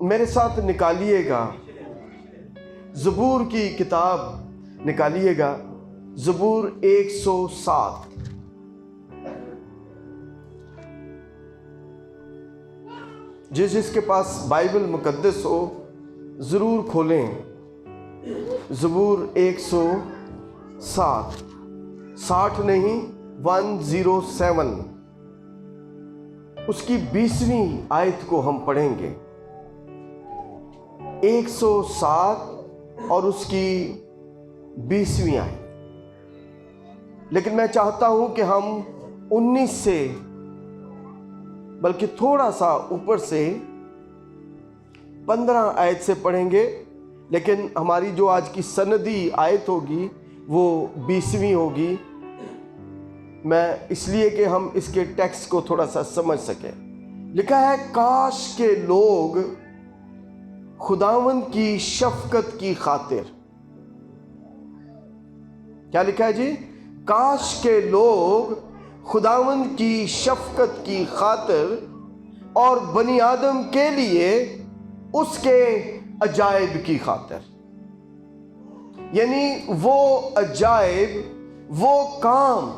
میرے ساتھ نکالیے گا زبور کی کتاب، نکالیے گا زبور 107۔ جس کے پاس بائبل مقدس ہو ضرور کھولیں۔ زبور 107، 60 نہیں 107، اس کی 20ویں آیت کو ہم پڑھیں گے۔ 107 اور اس کی 20ویں آیت۔ لیکن میں چاہتا ہوں کہ ہم 19 سے بلکہ تھوڑا سا اوپر سے 15 آیت سے پڑھیں گے، لیکن ہماری جو آج کی سندی آیت ہوگی وہ 20ویں ہوگی، میں اس لیے کہ ہم اس کے ٹیکسٹ کو تھوڑا سا سمجھ سکیں۔ لکھا ہے، کاش کے لوگ خداوند کی شفقت کی خاطر، کیا لکھا ہے جی؟ کاش کے لوگ خداوند کی شفقت کی خاطر اور بنی آدم کے لیے اس کے عجائب کی خاطر، یعنی وہ عجائب، وہ کام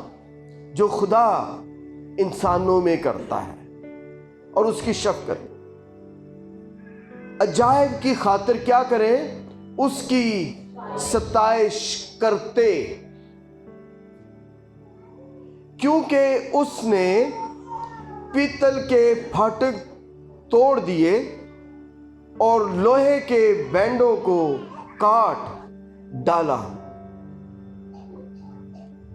جو خدا انسانوں میں کرتا ہے اور اس کی شفقت، عجائب کی خاطر کیا کریں؟ اس کی ستائش کرتے، کیونکہ اس نے پیتل کے پھاٹک توڑ دیے اور لوہے کے بینڈوں کو کاٹ ڈالا۔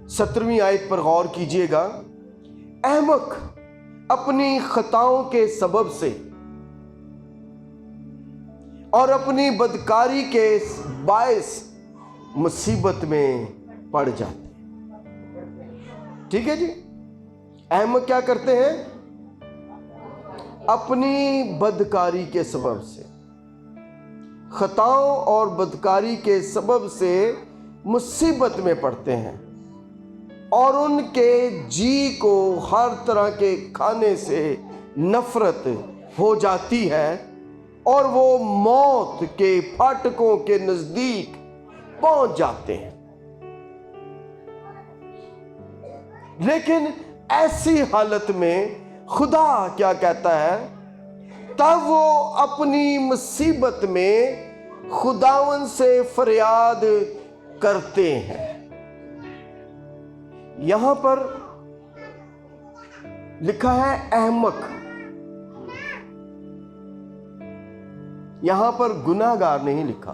17ویں آیت پر غور کیجئے گا۔ احمق اپنی خطاؤں کے سبب سے اور اپنی بدکاری کے باعث مصیبت میں پڑ جاتے ہیں۔ ٹھیک ہے جی؟ احمق کیا کرتے ہیں؟ اپنی بدکاری کے سبب سے، خطاؤں اور بدکاری کے سبب سے مصیبت میں پڑتے ہیں، اور ان کے جی کو ہر طرح کے کھانے سے نفرت ہو جاتی ہے، اور وہ موت کے پھاٹکوں کے نزدیک پہنچ جاتے ہیں۔ لیکن ایسی حالت میں خدا کیا کہتا ہے؟ تب وہ اپنی مصیبت میں خداوند سے فریاد کرتے ہیں۔ یہاں پر لکھا ہے احمق، یہاں پر گناہ گار نہیں لکھا،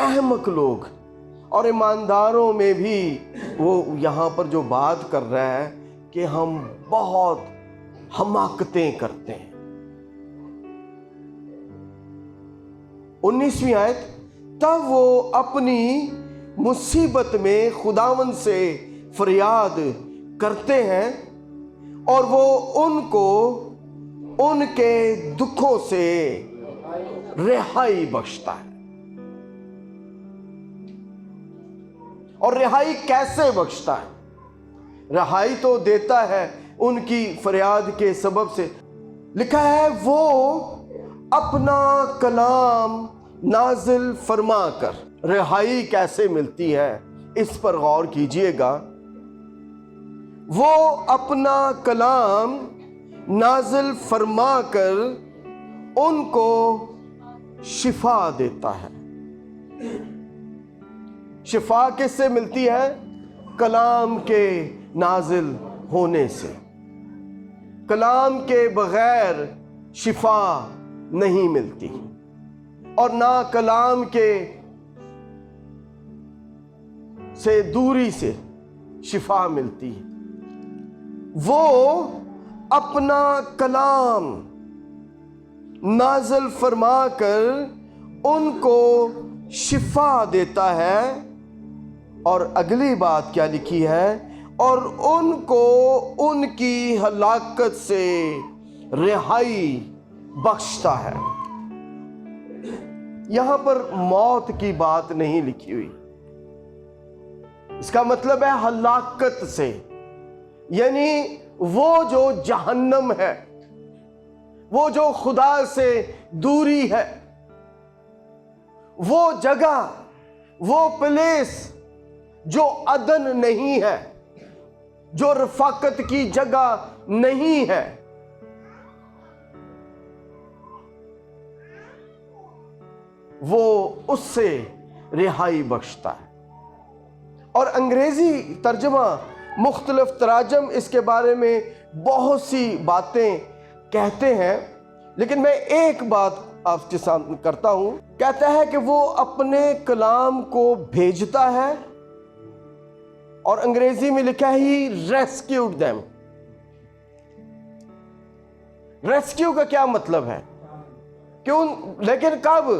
احمق لوگ۔ اور ایمانداروں میں بھی وہ یہاں پر جو بات کر رہا ہے کہ ہم بہت حماقتیں کرتے ہیں۔ 19ویں آیت، تب وہ اپنی مصیبت میں خداوند سے فریاد کرتے ہیں اور وہ ان کو ان کے دکھوں سے رہائی بخشتا ہے۔ اور رہائی کیسے بخشتا ہے؟ رہائی تو دیتا ہے ان کی فریاد کے سبب سے۔ لکھا ہے، وہ اپنا کلام نازل فرما کر۔ رہائی کیسے ملتی ہے اس پر غور کیجئے گا۔ وہ اپنا کلام نازل فرما کر ان کو شفا دیتا ہے۔ شفا کس سے ملتی ہے؟ کلام کے نازل ہونے سے۔ کلام کے بغیر شفا نہیں ملتی، اور نہ کلام کے سے دوری سے شفا ملتی ہے۔ وہ اپنا کلام نازل فرما کر ان کو شفا دیتا ہے، اور اگلی بات کیا لکھی ہے؟ اور ان کو ان کی ہلاکت سے رہائی بخشتا ہے۔ یہاں پر موت کی بات نہیں لکھی ہوئی، اس کا مطلب ہے ہلاکت سے، یعنی وہ جو جہنم ہے وہ جو خدا سے دوری ہے، وہ جگہ، وہ پلیس جو عدن نہیں ہے، جو رفاقت کی جگہ نہیں ہے، وہ اس سے رہائی بخشتا ہے۔ اور انگریزی ترجمہ، مختلف تراجم اس کے بارے میں بہت سی باتیں کہتے ہیں، لیکن میں ایک بات آپ کے سامنے کرتا ہوں۔ کہتا ہے کہ وہ اپنے کلام کو بھیجتا ہے، اور انگریزی میں لکھا ہے ہی ریسکیوڈ دیم۔ ریسکیو کا کیا مطلب ہے؟ کیوں؟ لیکن کب؟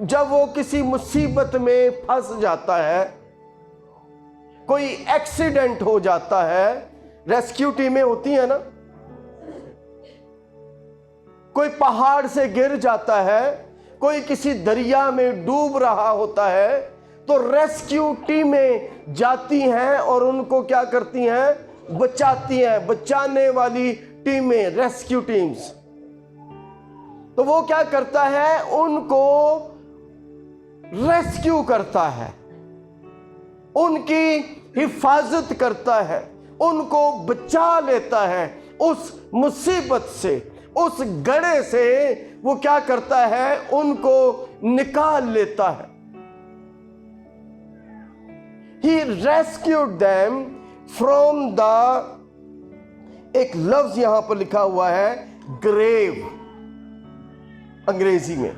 جب وہ کسی مصیبت میں پھنس جاتا ہے، کوئی ایکسیڈنٹ ہو جاتا ہے، ریسکیو ٹیمیں ہوتی ہیں نا، کوئی پہاڑ سے گر جاتا ہے، کوئی کسی دریا میں ڈوب رہا ہوتا ہے، تو ریسکیو ٹیمیں جاتی ہیں اور ان کو کیا کرتی ہیں؟ بچاتی ہیں۔ بچانے والی ٹیمیں، ریسکیو ٹیمز، تو وہ کیا کرتا ہے؟ ان کو ریسکیو کرتا ہے، ان کی حفاظت کرتا ہے، ان کو بچا لیتا ہے اس مصیبت سے، اس گڑھے سے وہ کیا کرتا ہے؟ ان کو نکال لیتا ہے۔ He rescued them from the، ایک لفظ یہاں پر لکھا ہوا ہے گریو انگریزی میں،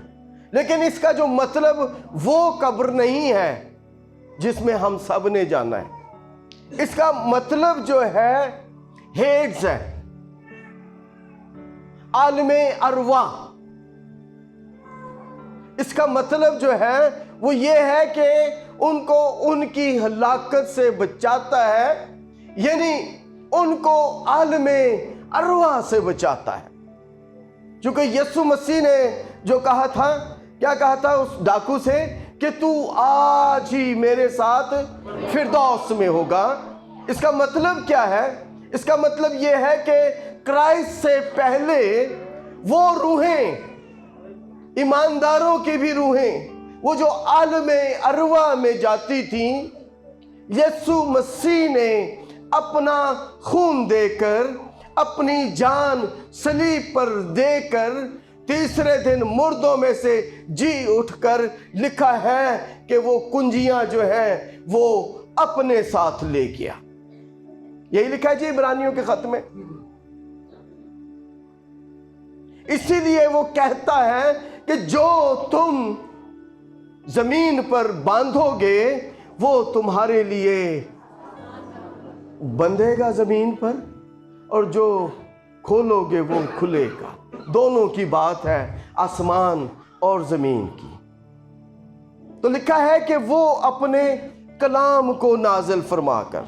لیکن اس کا جو مطلب وہ قبر نہیں ہے جس میں ہم سب نے جانا ہے۔ اس کا مطلب جو ہے ہیڈز ہے، عالم ارواح۔ اس کا مطلب جو ہے وہ یہ ہے کہ ان کو ان کی ہلاکت سے بچاتا ہے، یعنی ان کو عالم ارواح سے بچاتا ہے۔ چونکہ یسوع مسیح نے جو کہا تھا، کیا کہا تھا اس ڈاکو سے؟ کہ تو آج ہی میرے ساتھ فردوس میں ہوگا۔ اس کا مطلب کیا ہے؟ اس کا مطلب یہ ہے کہ کرائسٹ سے پہلے وہ روحیں، ایمانداروں کی بھی روحیں، وہ جو عالم ارواح میں جاتی تھیں، یسوع مسیح نے اپنا خون دے کر، اپنی جان صلیب پر دے کر، تیسرے دن مردوں میں سے جی اٹھ کر، لکھا ہے کہ وہ کنجیاں جو ہیں وہ اپنے ساتھ لے گیا۔ یہی لکھا ہے جی عبرانیوں کے خط میں۔ اسی لیے وہ کہتا ہے کہ جو تم زمین پر باندھو گے وہ تمہارے لیے بندھے گا زمین پر، اور جو کھولو گے وہ کھلے گا۔ دونوں کی بات ہے، آسمان اور زمین کی۔ تو لکھا ہے کہ وہ اپنے کلام کو نازل فرما کر،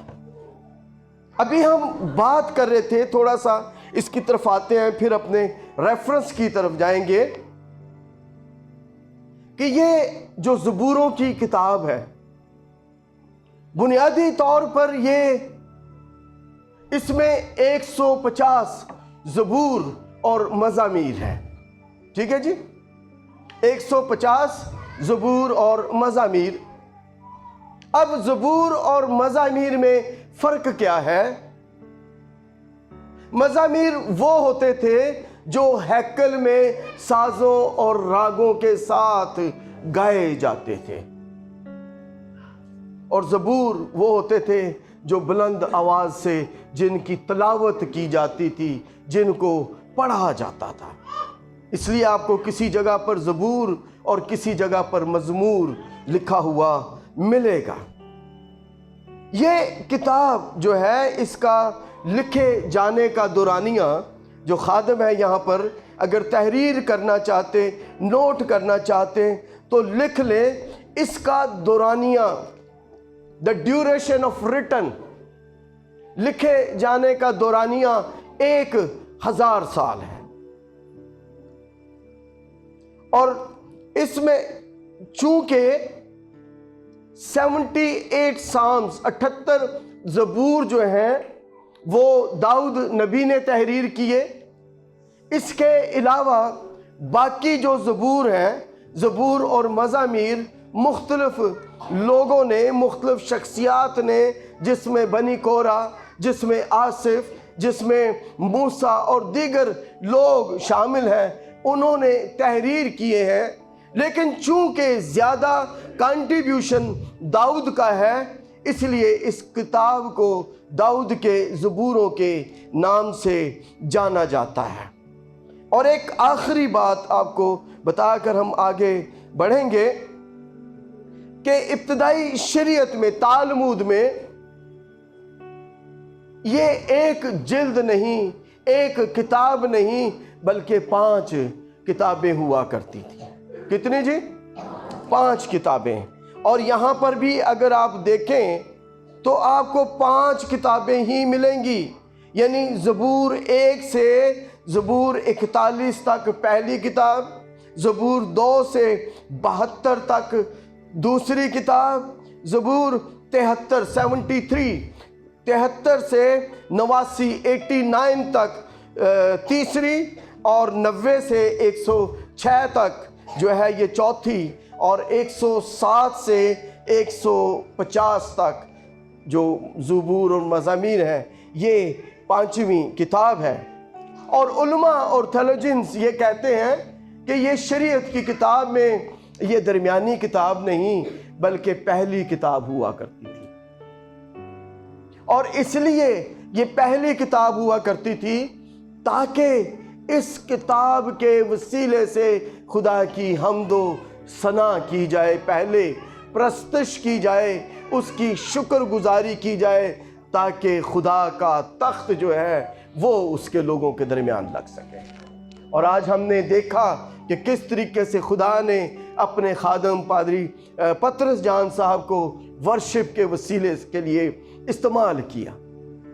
ابھی ہم بات کر رہے تھے، تھوڑا سا اس کی طرف آتے ہیں، پھر اپنے ریفرنس کی طرف جائیں گے، کہ یہ جو زبوروں کی کتاب ہے، بنیادی طور پر یہ اس میں 150 زبور اور مزامیر ہیں۔ ٹھیک ہے جی، 150 زبور اور مزامیر۔ اب زبور اور مزامیر میں فرق کیا ہے؟ مزامیر وہ ہوتے تھے جو ہیکل میں سازوں اور راگوں کے ساتھ گائے جاتے تھے، اور زبور وہ ہوتے تھے جو بلند آواز سے جن کی تلاوت کی جاتی تھی، جن کو پڑھا جاتا تھا۔ اس لیے آپ کو کسی جگہ پر زبور اور کسی جگہ پر مزمور لکھا ہوا ملے گا۔ یہ کتاب جو ہے، اس کا لکھے جانے کا دورانیہ، جو خادم ہے یہاں پر اگر تحریر کرنا چاہتے، نوٹ کرنا چاہتے تو لکھ لیں، اس کا دورانیہ، the duration of written، لکھے جانے کا دورانیہ 1000 سال ہے۔ اور اس میں چونکہ 78 سامز، 78 زبور جو ہیں وہ داؤد نبی نے تحریر کیے، اس کے علاوہ باقی جو زبور ہیں، زبور اور مزامیر، مختلف لوگوں نے، مختلف شخصیات نے، جس میں بنی کورہ، جس میں آصف، جس میں موسیٰ اور دیگر لوگ شامل ہیں، انہوں نے تحریر کیے ہیں، لیکن چونکہ زیادہ کنٹریبیوشن داؤد کا ہے، اس لیے اس کتاب کو داؤد کے زبوروں کے نام سے جانا جاتا ہے۔ اور ایک آخری بات آپ کو بتا کر ہم آگے بڑھیں گے کہ ابتدائی شریعت میں، تالمود میں، یہ ایک جلد نہیں، ایک کتاب نہیں، بلکہ 5 کتابیں ہوا کرتی تھیں۔ کتنی جی؟ 5 کتابیں۔ اور یہاں پر بھی اگر آپ دیکھیں تو آپ کو 5 کتابیں ہی ملیں گی، یعنی زبور 1 سے زبور 41 تک پہلی کتاب، زبور 2 سے 72 تک دوسری کتاب، زبور 73 سے 89 تک تیسری، اور 90 سے 106 تک جو ہے یہ چوتھی، اور 107 سے 150 تک جو زبور اور مزامیر ہیں یہ 5ویں کتاب ہے۔ اور علماء اور تھیولوجنز یہ کہتے ہیں کہ یہ شریعت کی کتاب میں یہ درمیانی کتاب نہیں، بلکہ پہلی کتاب ہوا کرتی تھی، اور اس لیے یہ پہلی کتاب ہوا کرتی تھی تاکہ اس کتاب کے وسیلے سے خدا کی حمد و ثنا کی جائے، پہلے پرستش کی جائے، اس کی شکر گزاری کی جائے، تاکہ خدا کا تخت جو ہے وہ اس کے لوگوں کے درمیان لگ سکے۔ اور آج ہم نے دیکھا کہ کس طریقے سے خدا نے اپنے خادم پادری پطرس جان صاحب کو ورشپ کے وسیلے کے لیے استعمال کیا۔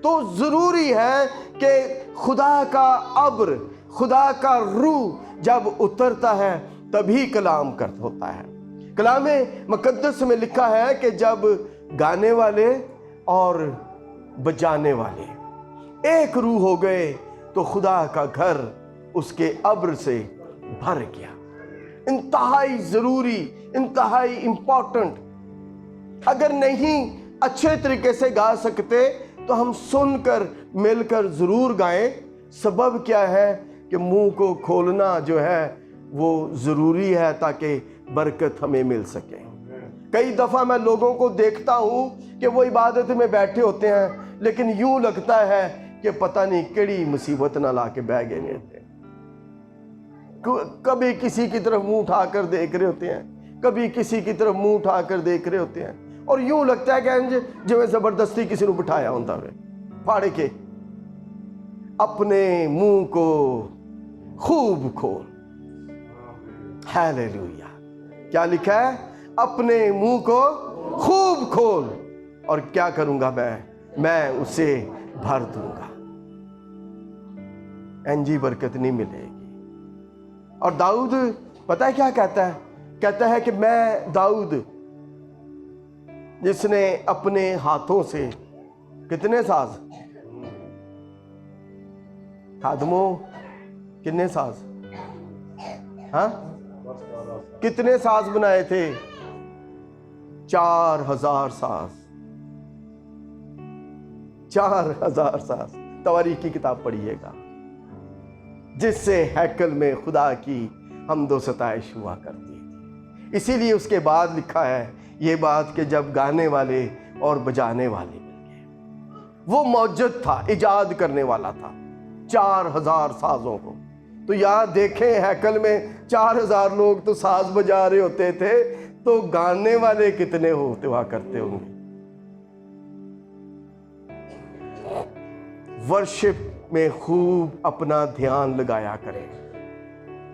تو ضروری ہے کہ خدا کا ابر، خدا کا روح جب اترتا ہے تبھی کلام ہوتا ہے۔ کلام مقدس میں لکھا ہے کہ جب گانے والے اور بجانے والے ایک روح ہو گئے تو خدا کا گھر اس کے ابر سے بھر گیا۔ انتہائی ضروری، انتہائی امپورٹنٹ۔ اگر نہیں اچھے طریقے سے گا سکتے تو ہم سن کر مل کر ضرور گائیں۔ سبب کیا ہے کہ منہ کو کھولنا جو ہے وہ ضروری ہے تاکہ برکت ہمیں مل سکے۔ کئی دفعہ میں لوگوں کو دیکھتا ہوں کہ وہ عبادت میں بیٹھے ہوتے ہیں، لیکن یوں لگتا ہے کہ پتہ نہیں کیڑی مصیبت نہ لا کے بہ گئے ہوتے ہیں۔ کبھی کسی کی طرف منہ اٹھا کر دیکھ رہے ہوتے ہیں، کبھی کسی کی طرف منہ اٹھا کر دیکھ رہے ہوتے ہیں، اور یوں لگتا ہے کہ جو زبردستی کسی نے بٹھایا ہوتا ہے پھاڑے کے۔ اپنے منہ کو خوب کھول۔ ہیلیلویا۔ کیا لکھا ہے؟ اپنے منہ کو خوب کھول، اور کیا کروں گا میں اسے بھر دوں گا۔ انجی برکت نہیں ملے گی۔ اور داؤد پتہ ہے کیا کہتا ہے؟ کہتا ہے کہ میں داؤد جس نے اپنے ہاتھوں سے کتنے ساز، خادموں کتنے ساز، ہاں کتنے ساز بنائے تھے؟ 4000 ساز۔ 4000 ساز۔ تواریخ کی کتاب پڑھیے گا، جس سے ہیکل میں خدا کی حمد و ستائش ہوا کرتی تھی۔ اسی لیے اس کے بعد لکھا ہے یہ بات کہ جب گانے والے اور بجانے والے مل گئے، وہ موجد تھا، ایجاد کرنے والا تھا 4000 سازوں کو۔ تو یاد دیکھیں ہیکل میں 4000 لوگ تو ساز بجا رہے ہوتے تھے، تو گانے والے کتنے ہوا کرتے ہوں گے۔ ورشپ میں خوب اپنا دھیان لگایا کریں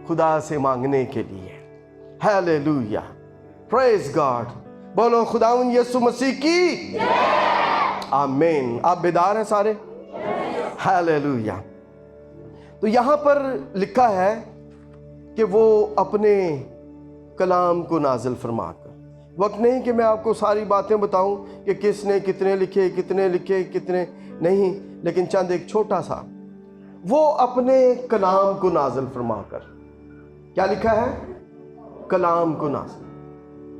خدا سے مانگنے کے لیے۔ ہیلیلویا، پریز گاڈ۔ بولو خداوند یسوع مسیح کی آمین۔ آپ بیدار ہیں سارے؟ ہیلیلویا۔ تو یہاں پر لکھا ہے کہ وہ اپنے کلام کو نازل فرما کر، وقت نہیں کہ میں آپ کو ساری باتیں بتاؤں کہ کس نے کتنے لکھے، کتنے نہیں، لیکن چند ایک چھوٹا سا وہ اپنے کلام کو نازل فرما کر، کیا لکھا ہے؟ کلام کو نازل۔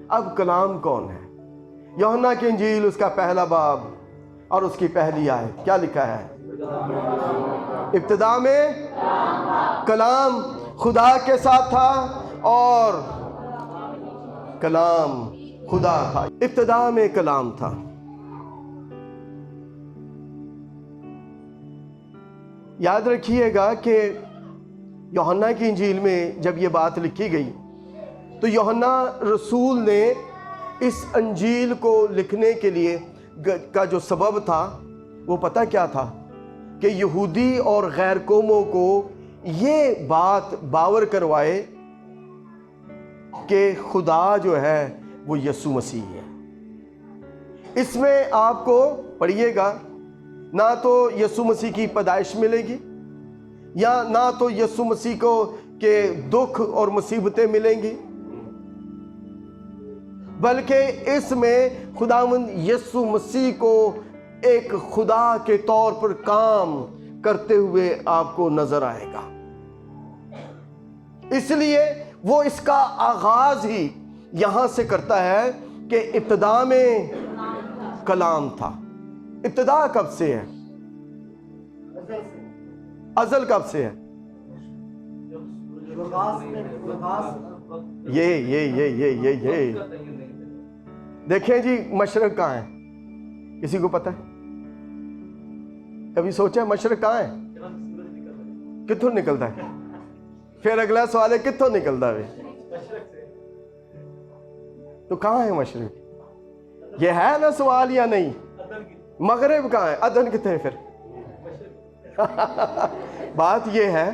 اب کلام کون ہے؟ یوحنا کی انجیل اس کا پہلا باب اور اس کی پہلی آیت کیا لکھا ہے؟ ابتدا میں کلام خدا کے ساتھ تھا اور کلام خدا تھا۔ ابتدا میں کلام تھا۔ یاد رکھیے گا کہ یوحنا کی انجیل میں جب یہ بات لکھی گئی تو یوحنا رسول نے اس انجیل کو لکھنے کے لیے کا جو سبب تھا وہ پتہ کیا تھا؟ کہ یہودی اور غیر قوموں کو یہ بات باور کروائے کہ خدا جو ہے وہ یسوع مسیح ہے۔ اس میں آپ کو پڑھیے گا، نہ تو یسوع مسیح کی پیدائش ملے گی، یا نہ تو یسوع مسیح کو کے دکھ اور مصیبتیں ملیں گی، بلکہ اس میں خداوند یسوع مسیح کو ایک خدا کے طور پر کام کرتے ہوئے آپ کو نظر آئے گا۔ اس لیے وہ اس کا آغاز ہی یہاں سے کرتا ہے کہ ابتدا میں کلام تھا۔ ابتدا کب سے ہے؟ ازل کب سے ہے؟ یہ دیکھیں جی، مشرق کہاں ہے؟ کسی کو پتہ ہے؟ کبھی سوچا مشرق کہاں ہے؟ کتوں نکلتا ہے؟ پھر اگلا سوال ہے کتوں نکلتا ہے؟ تو کہاں ہے مشرق؟ یہ ہے نا سوال یا نہیں؟ مغرب کہاں ہے؟ ادن کتنے پھر؟ بات یہ ہے،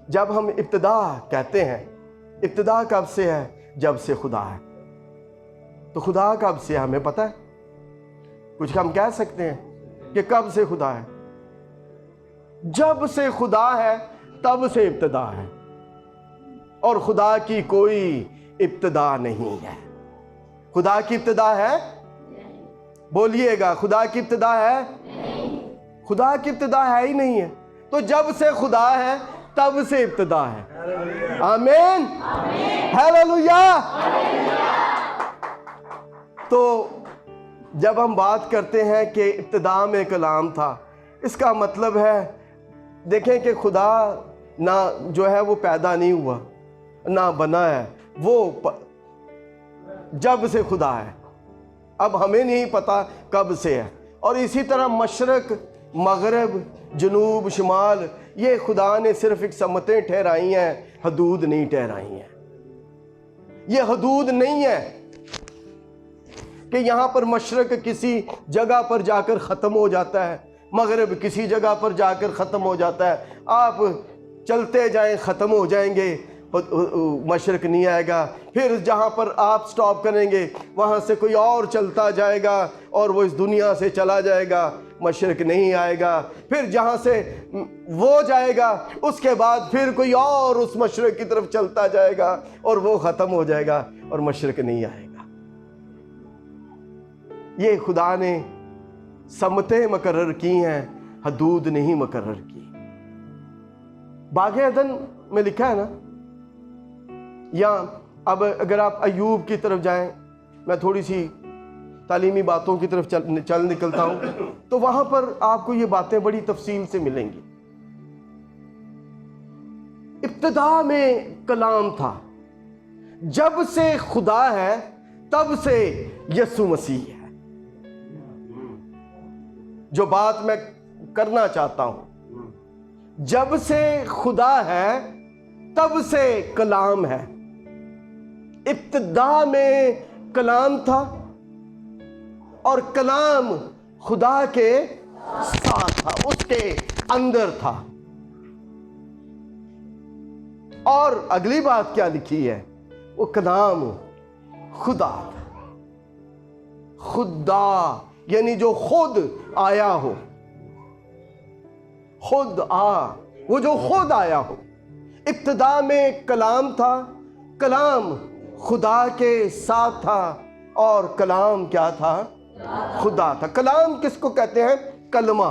جب ہم ابتدا کہتے ہیں، ابتدا کب سے ہے؟ جب سے خدا ہے۔ تو خدا کب سے ہے ہمیں پتہ ہے؟ کچھ ہم کہہ سکتے ہیں کہ کب سے خدا ہے؟ جب سے خدا ہے تب سے ابتدا ہے، اور خدا کی کوئی ابتدا نہیں ہے۔ خدا کی ابتدا ہے؟ بولیے گا، خدا کی ابتدا ہے؟ خدا کی ابتدا ہے ہی نہیں ہے۔ تو جب سے خدا ہے تب سے ابتدا ہے۔ آمین، ہیلیلویا۔ تو جب ہم بات کرتے ہیں کہ ابتدا میں کلام تھا، اس کا مطلب ہے، دیکھیں کہ خدا نہ جو ہے وہ پیدا نہیں ہوا، نہ بنا ہے، وہ جب سے خدا ہے۔ اب ہمیں نہیں پتا کب سے ہے۔ اور اسی طرح مشرق، مغرب، جنوب، شمال، یہ خدا نے صرف ایک سمتیں ٹھہرائی ہیں، حدود نہیں ٹھہرائی ہیں۔ یہ حدود نہیں ہے کہ یہاں پر مشرق کسی جگہ پر جا کر ختم ہو جاتا ہے، مغرب کسی جگہ پر جا کر ختم ہو جاتا ہے، آپ چلتے جائیں ختم ہو جائیں گے، مشرق نہیں آئے گا۔ پھر جہاں پر آپ سٹاپ کریں گے وہاں سے کوئی اور چلتا جائے گا اور وہ اس دنیا سے چلا جائے گا، مشرق نہیں آئے گا۔ پھر جہاں سے وہ جائے گا اس کے بعد پھر کوئی اور اس مشرق کی طرف چلتا جائے گا اور وہ ختم ہو جائے گا اور مشرق نہیں آئے گا۔ یہ خدا نے سمتیں مقرر کی ہیں، حدود نہیں مقرر کی۔ باغ عدن میں لکھا ہے نا، یا اب اگر آپ ایوب کی طرف جائیں، میں تھوڑی سی تعلیمی باتوں کی طرف چل نکلتا ہوں، تو وہاں پر آپ کو یہ باتیں بڑی تفصیل سے ملیں گی۔ ابتدا میں کلام تھا، جب سے خدا ہے تب سے یسوع مسیح ہے۔ جو بات میں کرنا چاہتا ہوں، جب سے خدا ہے تب سے کلام ہے۔ ابتدا میں کلام تھا اور کلام خدا کے ساتھ تھا، اس کے اندر تھا۔ اور اگلی بات کیا لکھی ہے؟ وہ کلام خدا تھا۔ خدا یعنی جو خود آیا ہو، خود وہ جو خود آیا ہو۔ ابتدا میں کلام تھا، کلام خدا کے ساتھ تھا، اور کلام کیا تھا؟ خدا تھا۔ کلام کس کو کہتے ہیں؟ کلمہ۔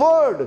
word।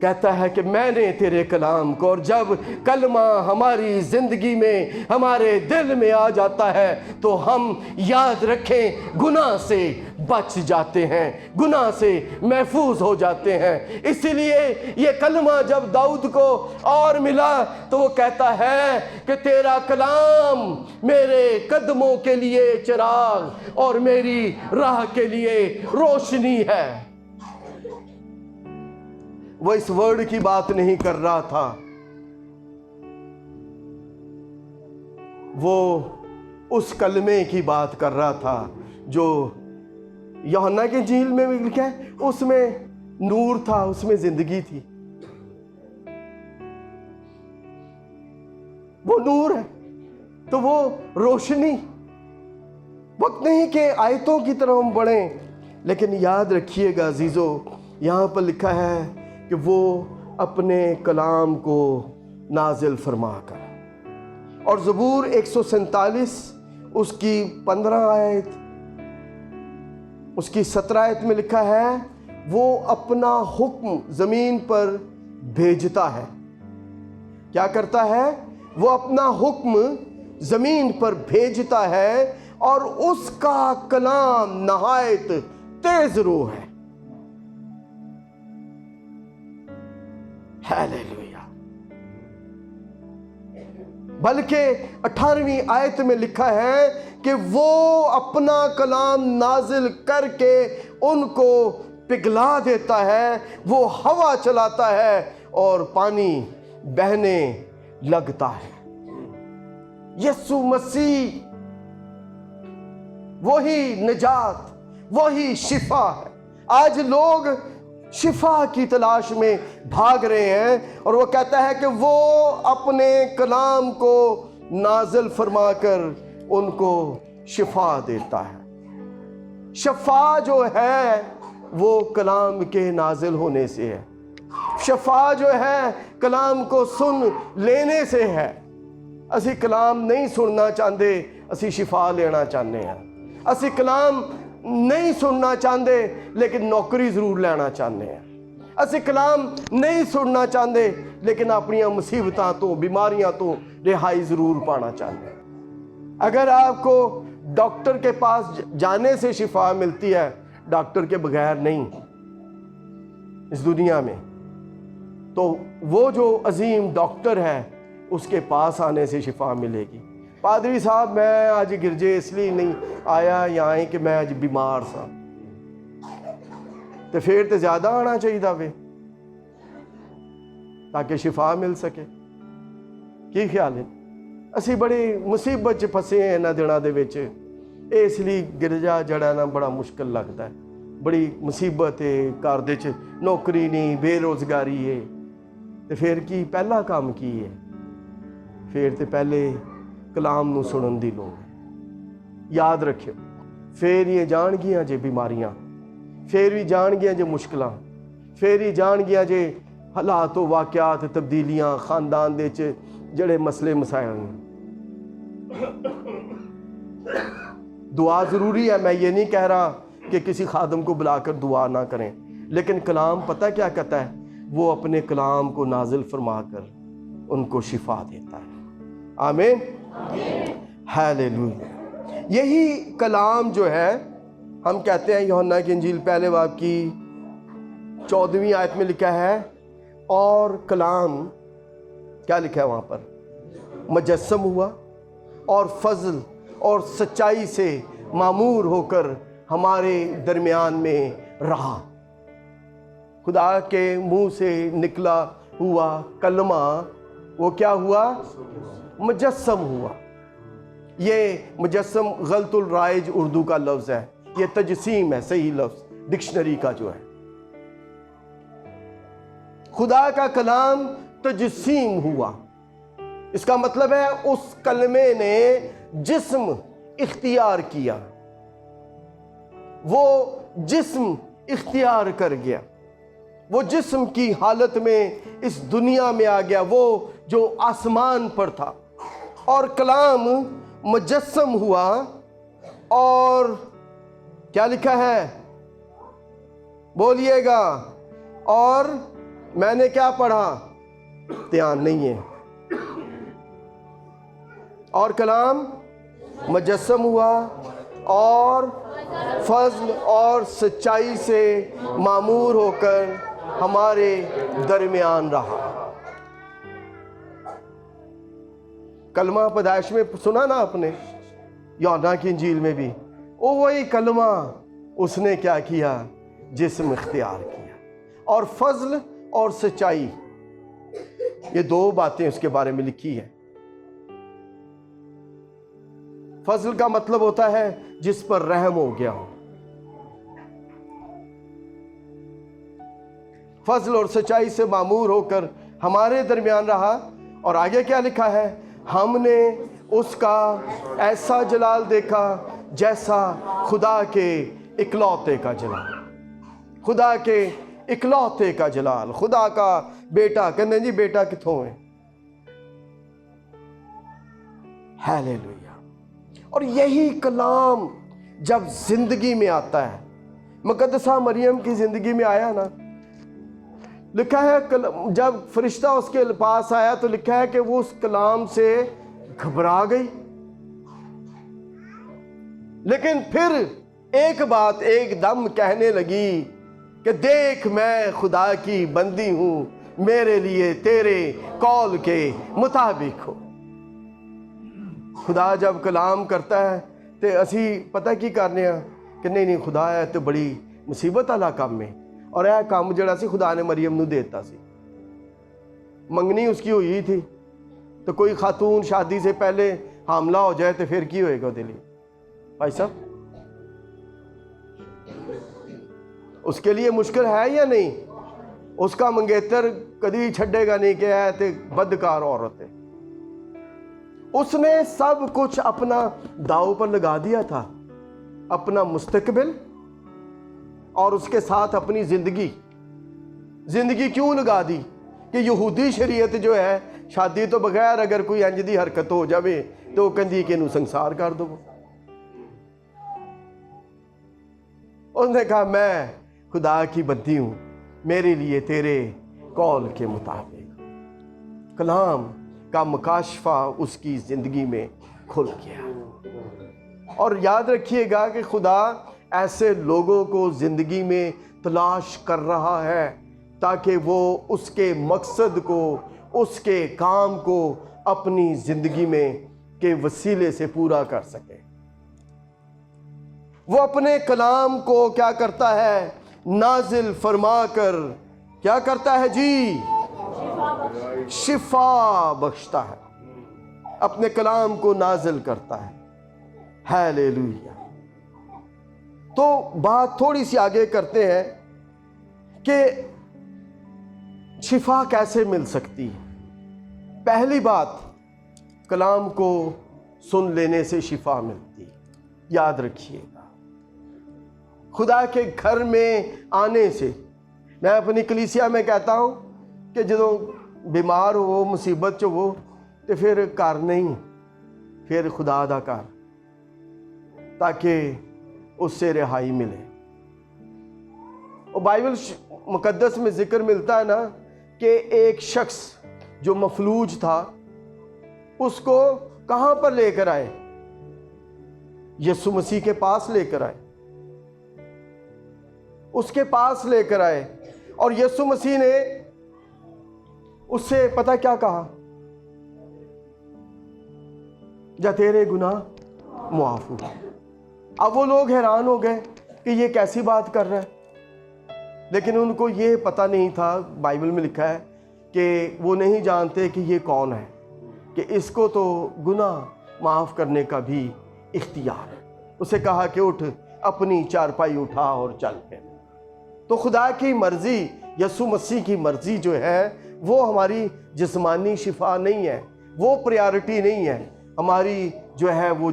کہتا ہے کہ میں نے تیرے کلام کو، اور جب کلمہ ہماری زندگی میں ہمارے دل میں آ جاتا ہے تو ہم یاد رکھیں گناہ سے بچ جاتے ہیں، گناہ سے محفوظ ہو جاتے ہیں۔ اسی لیے یہ کلمہ جب داؤد کو اور ملا تو وہ کہتا ہے کہ تیرا کلام میرے قدموں کے لیے چراغ اور میری راہ کے لیے روشنی ہے۔ وہ اس ورڈ کی بات نہیں کر رہا تھا، وہ اس کلمے کی بات کر رہا تھا جو یوحنا کی انجیل میں بھی لکھا ہے، اس میں نور تھا، اس میں زندگی تھی۔ وہ نور ہے تو وہ روشنی۔ وقت نہیں کہ آیتوں کی طرح ہم بڑھیں، لیکن یاد رکھیے گا عزیزو، یہاں پر لکھا ہے کہ وہ اپنے کلام کو نازل فرما کر، اور زبور 147 اس کی 15 آیت، اس کی 17 آیت میں لکھا ہے وہ اپنا حکم زمین پر بھیجتا ہے۔ کیا کرتا ہے؟ وہ اپنا حکم زمین پر بھیجتا ہے، اور اس کا کلام نہایت تیز روح ہے۔ ہیلیلویا۔ بلکہ 18ویں آیت میں لکھا ہے کہ وہ اپنا کلام نازل کر کے ان کو پگھلا دیتا ہے، وہ ہوا چلاتا ہے اور پانی بہنے لگتا ہے۔ یسوع مسیح وہی نجات، وہی شفا ہے۔ آج لوگ شفا کی تلاش میں بھاگ رہے ہیں، اور وہ کہتا ہے کہ وہ اپنے کلام کو نازل فرما کر ان کو شفا دیتا ہے۔ شفا جو ہے وہ کلام کے نازل ہونے سے ہے، شفا جو ہے کلام کو سن لینے سے ہے۔ اسی کلام نہیں سننا چاہتے، اسی شفا لینا چاہتے ہیں۔ اسی کلام نہیں سننا چاہتے لیکن نوکری ضرور لینا چاہتے ہیں۔ اسی کلام نہیں سننا چاہتے لیکن اپنی مصیبتاں تو، بیماریاں تو رہائی ضرور پانا چاہتے ہیں۔ اگر آپ کو ڈاکٹر کے پاس جانے سے شفا ملتی ہے، ڈاکٹر کے بغیر نہیں اس دنیا میں، تو وہ جو عظیم ڈاکٹر ہے اس کے پاس آنے سے شفا ملے گی۔ پادری صاحب میں آج گرجے اس لیے نہیں آیا یہاں کہ میں آج بیمار سا، تو پھر تو زیادہ آنا چاہیے تھا تاکہ شفا مل سکے۔ کی خیال ہے؟ اسی بڑی مصیبت چ پھسے ہیں انہاں دنوں دے وچ، اس لیے گرجا جڑا نا بڑا مشکل لگتا ہے۔ بڑی مصیبت ہے، گھر دے چ نوکری نہیں، بے روزگاری ہے، تو پھر کی پہلا کام کی ہے؟ پھر تو پہلے کلام نو سنن دی لوڑ ہے۔ یاد رکھو، پھر یہ جان گیاں جے بیماریاں، پھر بھی جان گیاں جے مشکلاں، پھر ہی جان گیاں جے حالات و واقعات، تبدیلیاں خاندان دے چ جڑے مسئلے مسائل ہیں۔ دعا ضروری ہے، میں یہ نہیں کہہ رہا کہ کسی خادم کو بلا کر دعا نہ کریں، لیکن کلام پتہ کیا کہتا ہے؟ وہ اپنے کلام کو نازل فرما کر ان کو شفا دیتا ہے۔ آمین، ہیلیلویا۔ یہی کلام جو ہے ہم کہتے ہیں، یوحنا کی انجیل پہلے باب کی 14ویں آیت میں لکھا ہے، اور کلام کیا لکھا ہے وہاں پر؟ مجسم ہوا اور فضل اور سچائی سے معمور ہو کر ہمارے درمیان میں رہا۔ خدا کے منہ سے نکلا ہوا کلمہ وہ کیا ہوا؟ مجسم ہوا۔ یہ مجسم غلط الرائج اردو کا لفظ ہے، یہ تجسیم ہے صحیح لفظ ڈکشنری کا جو ہے۔ خدا کا کلام تجسیم ہوا، اس کا مطلب ہے اس کلمے نے جسم اختیار کیا، وہ جسم اختیار کر گیا، وہ جسم کی حالت میں اس دنیا میں آ گیا، وہ جو آسمان پر تھا، اور کلام مجسم ہوا۔ اور کیا لکھا ہے؟ بولیے گا، اور میں نے کیا پڑھا دھیان نہیں ہے، اور کلام مجسم ہوا اور فضل اور سچائی سے معمور ہو کر ہمارے درمیان رہا۔ کلمہ پیدائش میں سنا نا آپ نے، یوحنا کی انجیل میں بھی، وہی کلمہ اس نے کیا کیا؟ جسم اختیار کیا۔ اور فضل اور سچائی، یہ دو باتیں اس کے بارے میں لکھی ہیں۔ فضل کا مطلب ہوتا ہے جس پر رحم ہو گیا ہو، فضل اور سچائی سے معمور ہو کر ہمارے درمیان رہا۔ اور آگے کیا لکھا ہے؟ ہم نے اس کا ایسا جلال دیکھا جیسا خدا کے اکلوتے کا جلال، خدا کے اکلوتے کا جلال، خدا کا بیٹا۔ کہنے جی بیٹا کتوں ہے؟ ہیلیلویا۔ اور یہی کلام جب زندگی میں آتا ہے، مقدسہ مریم کی زندگی میں آیا نا، لکھا ہے جب فرشتہ اس کے پاس آیا تو لکھا ہے کہ وہ اس کلام سے گھبرا گئی، لیکن پھر ایک بات ایک دم کہنے لگی کہ دیکھ میں خدا کی بندی ہوں، میرے لیے تیرے قول کے مطابق ہو۔ خدا جب کلام کرتا ہے تو اسی پتہ کی کرنے ہیں کہ نہیں خدا ہے تو بڑی مصیبت والا کام ہے، اور یہ کام جڑا سی خدا نے مریم نو دیتا سی۔ منگنی اس کی ہوئی تھی، تو کوئی خاتون شادی سے پہلے حاملہ ہو جائے تو پھر کی ہوئے گا دلی بھائی صاحب؟ اس کے لیے مشکل ہے یا نہیں؟ اس کا منگیتر کدی چھڑے گا نہیں کہ ہے تے بدکار عورت ہے۔ اس نے سب کچھ اپنا داؤ پر لگا دیا تھا، اپنا مستقبل اور اس کے ساتھ اپنی زندگی کیوں لگا دی؟ کہ یہودی شریعت جو ہے شادی تو بغیر اگر کوئی انج دی حرکت ہو جاوے تو کہندی کہ انہوں سنسار کر دو۔ اس نے کہا میں خدا کی بندی ہوں، میرے لیے تیرے قول کے مطابق۔ کلام کا مکاشفہ اس کی زندگی میں کھل گیا۔ اور یاد رکھیے گا کہ خدا ایسے لوگوں کو زندگی میں تلاش کر رہا ہے تاکہ وہ اس کے مقصد کو، اس کے کام کو اپنی زندگی میں کے وسیلے سے پورا کر سکے۔ وہ اپنے کلام کو کیا کرتا ہے؟ نازل فرما کر کیا کرتا ہے جی؟ شفا بخشتا ہے، اپنے کلام کو نازل کرتا ہے۔ ہیلیلویا۔ تو بات تھوڑی سی آگے کرتے ہیں کہ شفا کیسے مل سکتی ہے۔ پہلی بات، کلام کو سن لینے سے شفا ملتی، یاد رکھیے گا۔ خدا کے گھر میں آنے سے، میں اپنی کلیسیا میں کہتا ہوں کہ جدوں بیمار ہو، مصیبت جو ہو تو پھر گھر نہیں، پھر خدا دا گھر، تاکہ اس سے رہائی ملے۔ اور بائبل مقدس میں ذکر ملتا ہے نا کہ ایک شخص جو مفلوج تھا، اس کو کہاں پر لے کر آئے؟ یسوع مسیح کے پاس لے کر آئے، اس کے پاس لے کر آئے، اور یسوع مسیح نے اس سے پتہ کیا کہا؟ جا تیرے گناہ معاف ہوئے۔ اب وہ لوگ حیران ہو گئے کہ یہ کیسی بات کر رہا ہے، لیکن ان کو یہ پتہ نہیں تھا، بائبل میں لکھا ہے کہ وہ نہیں جانتے کہ یہ کون ہے، کہ اس کو تو گناہ معاف کرنے کا بھی اختیار ہے۔ اسے کہا کہ اٹھ، اپنی چارپائی اٹھا اور چل پھر۔ تو خدا کی مرضی، یسوع مسیح کی مرضی جو ہے وہ ہماری جسمانی شفا نہیں ہے، وہ پریارٹی نہیں ہے، ہماری جو ہے وہ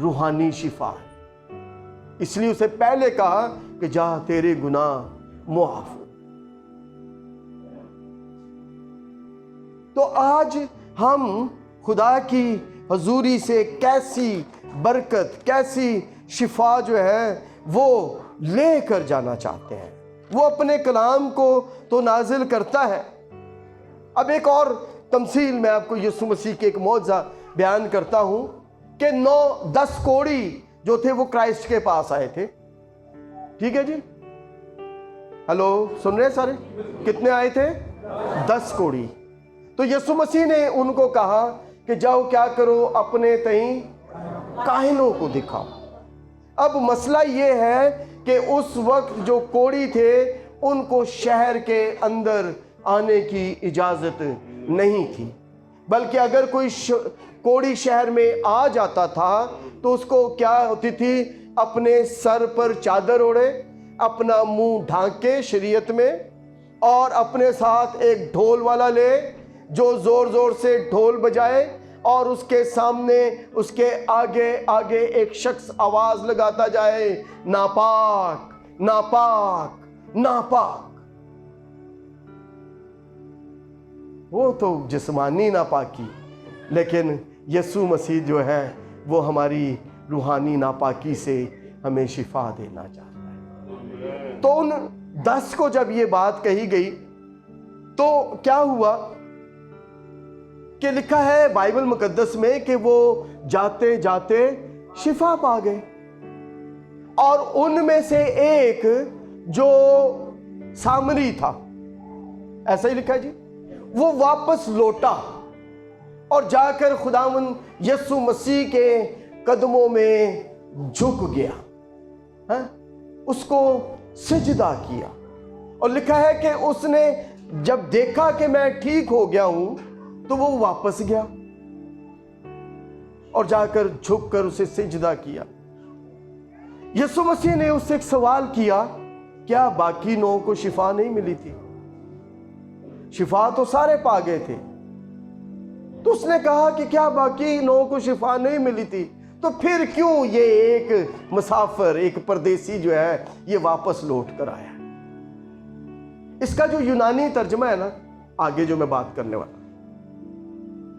روحانی شفا ہے۔ اس لیے اسے پہلے کہا کہ جا تیرے گناہ معاف ہو۔ تو آج ہم خدا کی حضوری سے کیسی برکت، کیسی شفا جو ہے وہ لے کر جانا چاہتے ہیں، وہ اپنے کلام کو تو نازل کرتا ہے۔ اب ایک اور تمثیل میں آپ کو یسوع مسیح کے ایک معجزہ بیان کرتا ہوں کہ 10 کوڑی جو تھے وہ کرائسٹ کے پاس آئے تھے، ٹھیک ہے جی، ہلو سن رہے ہیں سارے؟ کتنے آئے تھے؟ 10 کوڑی۔ تو یسوع مسیح نے ان کو کہا کہ جاؤ کیا کرو، اپنے تئیں کاہنوں کو دکھاؤ۔ اب مسئلہ یہ ہے کہ اس وقت جو کوڑی تھے ان کو شہر کے اندر آنے کی اجازت نہیں تھی، بلکہ اگر کوئی کوڑی شہر میں آ جاتا تھا تو اس کو کیا ہوتی تھی، اپنے سر پر چادر اوڑھے، اپنا منہ ڈھانکے شریعت میں، اور اپنے ساتھ ایک ڈھول والا لے جو زور زور سے ڈھول بجائے، اور اس کے سامنے اس کے آگے آگے ایک شخص آواز لگاتا جائے، ناپاک ناپاک ناپاک۔ وہ تو جسمانی ناپاکی، لیکن یسوع مسیح جو ہے وہ ہماری روحانی ناپاکی سے ہمیں شفا دینا چاہتا ہے۔ تو ان 10 کو جب یہ بات کہی گئی تو کیا ہوا کہ لکھا ہے بائبل مقدس میں کہ وہ جاتے جاتے شفا پا گئے، اور ان میں سے ایک جو سامری تھا، ایسا ہی لکھا ہے جی، وہ واپس لوٹا اور جا کر خداوند یسوع مسیح کے قدموں میں جھک گیا، اس کو سجدہ کیا، اور لکھا ہے کہ اس نے جب دیکھا کہ میں ٹھیک ہو گیا ہوں تو وہ واپس گیا اور جا کر جھک کر اسے سجدہ کیا۔ یسوع مسیح نے اس سے ایک سوال کیا، کیا باقی 9 کو شفا نہیں ملی تھی؟ شفا تو سارے پا گئے تھے۔ تو اس نے کہا کہ کیا باقی 9 کو شفا نہیں ملی تھی؟ تو پھر کیوں یہ ایک مسافر، ایک پردیسی جو ہے یہ واپس لوٹ کر آیا؟ اس کا جو یونانی ترجمہ ہے نا، آگے جو میں بات کرنے والا،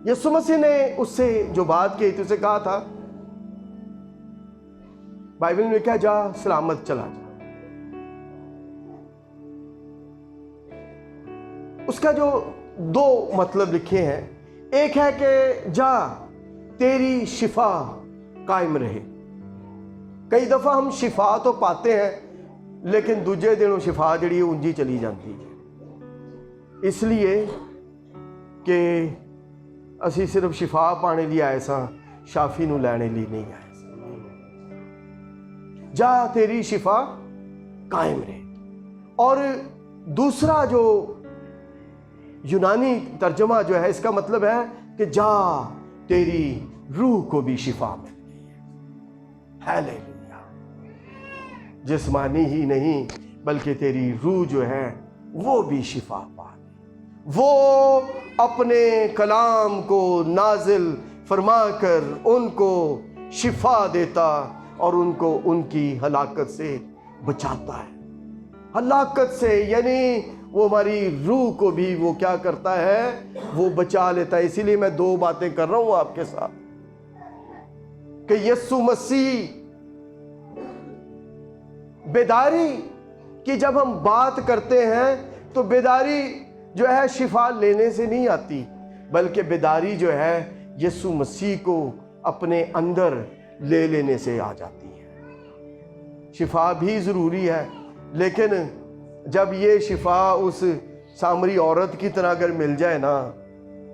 یسوع مسیح نے اس سے جو بات کی تھی، اسے کہا تھا، بائبل میں کیا، جا سلامت چلا جا۔ اس کا جو 2 مطلب لکھے ہیں، ایک ہے کہ جا تیری شفا قائم رہے۔ کئی دفعہ ہم شفا تو پاتے ہیں لیکن دوجے دنوں شفا جڑی انجی چلی جاتی ہے، اس لیے کہ اسی صرف شفا پانے لیے آئے ساں، شافی نو لینے لیے نہیں آئے ساں۔ جا تیری شفا قائم رہے۔ اور دوسرا جو یونانی ترجمہ جو ہے، اس کا مطلب ہے کہ جا تیری روح کو بھی شفا مل گئی ہے۔ ہیلیلویا! جسمانی ہی نہیں بلکہ تیری روح جو ہے وہ بھی شفا پا گئی۔ وہ اپنے کلام کو نازل فرما کر ان کو شفا دیتا اور ان کو ان کی ہلاکت سے بچاتا ہے۔ ہلاکت سے یعنی وہ ہماری روح کو بھی وہ کیا کرتا ہے، وہ بچا لیتا ہے۔ اسی لیے میں 2 باتیں کر رہا ہوں آپ کے ساتھ کہ یسوع مسیح بیداری کی جب ہم بات کرتے ہیں تو بیداری جو ہے شفا لینے سے نہیں آتی، بلکہ بیداری جو ہے یسوع مسیح کو اپنے اندر لے لینے سے آ جاتی ہے۔ شفا بھی ضروری ہے، لیکن جب یہ شفا اس سامری عورت کی طرح اگر مل جائے نا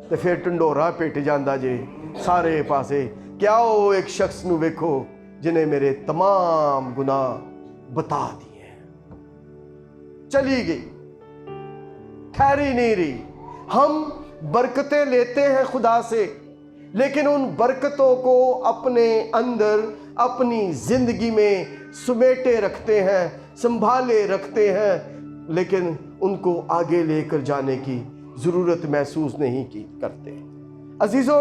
تو پھر ٹنڈورا پٹ جاندہ جے سارے پاسے، کیا وہ ایک شخص نو ویکھو جنہیں میرے تمام گناہ بتا دیے، چلی گئی، ٹھہری نہیں رہی۔ ہم برکتیں لیتے ہیں خدا سے، لیکن ان برکتوں کو اپنے اندر اپنی زندگی میں سمیٹے رکھتے ہیں، سنبھالے رکھتے ہیں، لیکن ان کو آگے لے کر جانے کی ضرورت محسوس نہیں کرتے۔ عزیزو،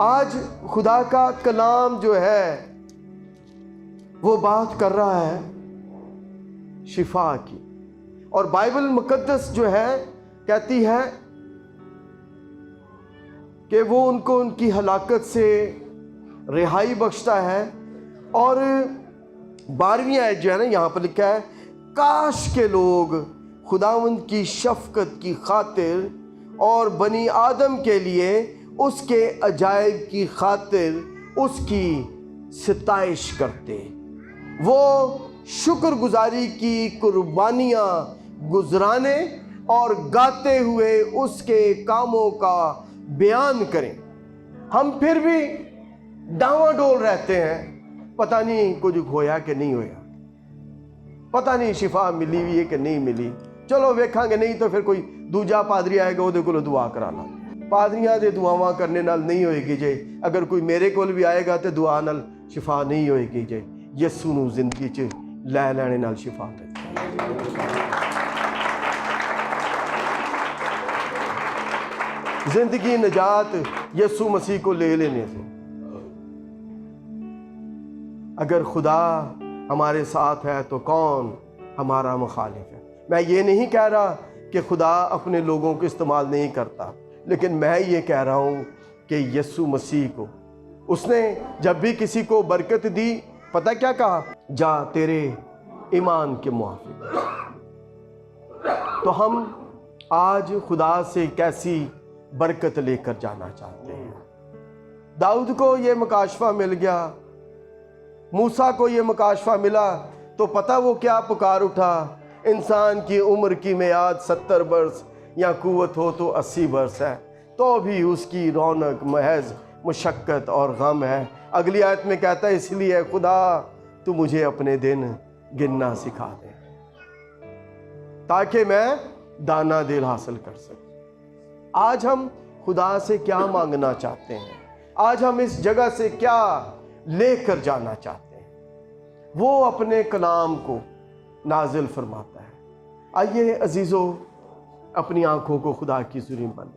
آج خدا کا کلام جو ہے وہ بات کر رہا ہے شفا کی، اور بائبل مقدس جو ہے کہتی ہے کہ وہ ان کو ان کی ہلاکت سے رہائی بخشتا ہے۔ اور 12ویں آیت جو ہے نا، یہاں پر لکھا ہے کاش کے لوگ خداوند کی شفقت کی خاطر اور بنی آدم کے لیے اس کے عجائب کی خاطر اس کی ستائش کرتے، وہ شکر گزاری کی قربانیاں گزرانے اور گاتے ہوئے اس کے کاموں کا بیان کریں۔ ہم پھر بھی ڈاواں ڈول رہتے ہیں، پتہ نہیں کچھ ہویا کہ نہیں ہویا، پتہ نہیں شفا ملی ہوئی ہے کہ نہیں ملی، چلو ویکھاں گے، نہیں تو پھر کوئی دوجا پادری آئے گا وہ کولوں دعا کرانا۔ پادریاں دے دعاواں کرنے نال نہیں ہوئے گی جے، اگر کوئی میرے کول بھی آئے گا تو دعا نال شفا نہیں ہوئے گی جے، یسو نو زندگی چ لے لینے نال شفا ملتی۔ زندگی نجات یسوع مسیح کو لے لینے سے۔ اگر خدا ہمارے ساتھ ہے تو کون ہمارا مخالف ہے؟ میں یہ نہیں کہہ رہا کہ خدا اپنے لوگوں کو استعمال نہیں کرتا، لیکن میں یہ کہہ رہا ہوں کہ یسوع مسیح کو اس نے جب بھی کسی کو برکت دی، پتہ کیا کہا؟ جا تیرے ایمان کے موافق۔ تو ہم آج خدا سے کیسی برکت لے کر جانا چاہتے ہیں؟ داؤد کو یہ مکاشفہ مل گیا، موسیٰ کو یہ مکاشفہ ملا، تو پتہ وہ کیا پکار اٹھا؟ انسان کی عمر کی میعاد 70 برس یا قوت ہو تو 80 برس ہے، تو بھی اس کی رونق محض مشقت اور غم ہے۔ اگلی آیت میں کہتا ہے اس لیے خدا تو مجھے اپنے دن گننا سکھا دے تاکہ میں دانا دل حاصل کر سکوں۔ آج ہم خدا سے کیا مانگنا چاہتے ہیں؟ آج ہم اس جگہ سے کیا لے کر جانا چاہتے ہیں؟ وہ اپنے کلام کو نازل فرماتا ہے۔ آئیے عزیزو، اپنی آنکھوں کو خدا کی حضوری میں بند